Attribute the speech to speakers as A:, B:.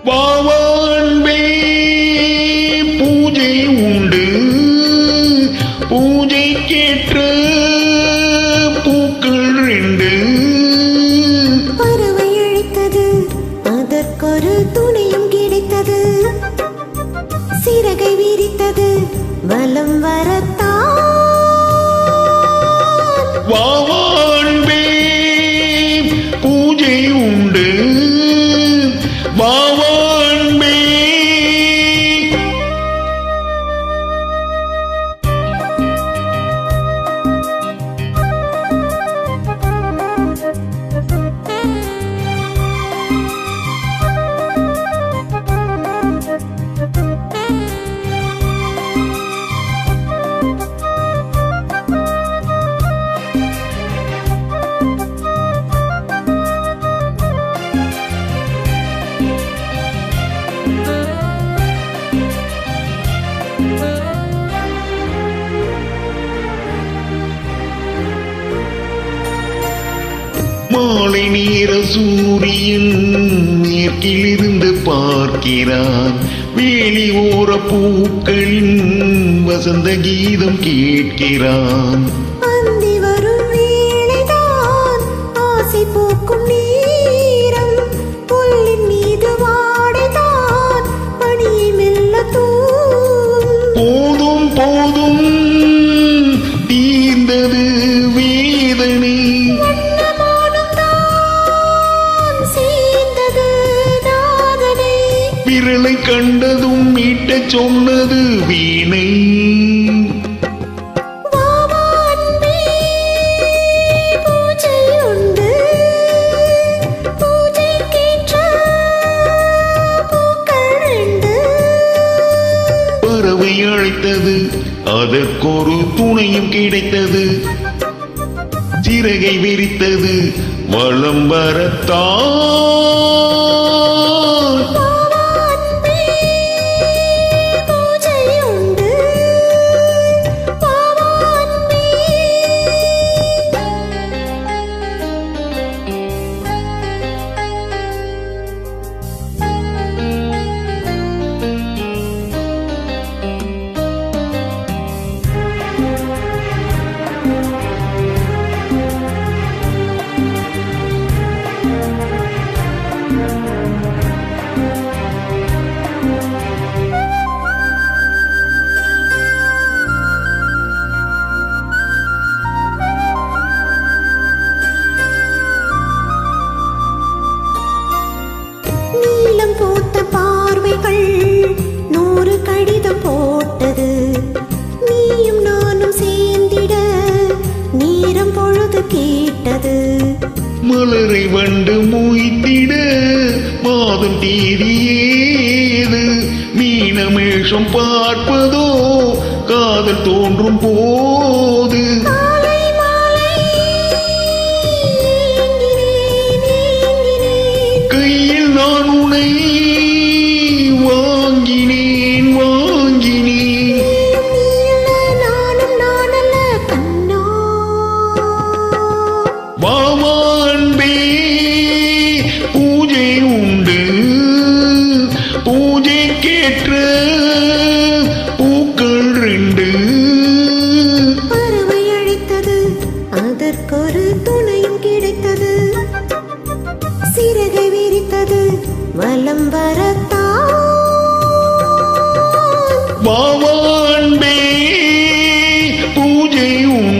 A: வாவான்பே பூஜை உண்டு, பூஜைக்கேற்ற பூக்கள் ரெண்டு.
B: பறவை அழைத்தது, அதற்கொரு துணையும் கிடைத்தது. சிறகை விரித்தது, வலம் வரத்தான்.
A: வாவான்பே பூஜை உண்டு, வாவான்பே. மாலை நேர சூரியன் மேற்கிலிருந்து பார்க்கிறான். வேலி ஓர பூக்களின் வசந்த கீதம் கேட்கிறான்.
B: அந்தி வரும் வேளைதான் ஆசை போக்கும் நேரம். புல்லின் மீது வாடைதான் பனியை மெல்ல தூவும்.
A: போதும் போதும் தீர்ந்தது வேதனை. விரலை கண்டதும் மீட்டச் சொன்னது வீணை.
B: வாவான்பே பூஜை உண்டு, பூஜைக்கேற்ற பூக்கள் ரெண்டு.
A: பறவை அழைத்தது, அதற்கொரு துணையும் கிடைத்தது. சிறகை விரித்தது, வலம் வரத்தான்.
B: நீலம் போத்த பார்வைகள் 100 கடிதம் போட்டது. நீயும் நானும் சேர்ந்திட நேரம் பொழுது கேட்டது.
A: மலரை வண்டு மொய்த்திட மாதம் தேதியேது. மீனமேஷம் பார்ப்பதோ காதல் தோன்றும் போது.
B: காலை மாலை ஏங்கினேன், ஏங்கினேன்.
A: கையில் நான் உன்னை வாங்கினேன், வாங்கினேன்.
B: நானும் நானல்ல கண்ணா.
A: வாவான்பே பூஜை உண்டு, பூஜைக்கேற்ற பூக்கள் ரெண்டு.
B: பறவை அழைத்தது,
A: உன்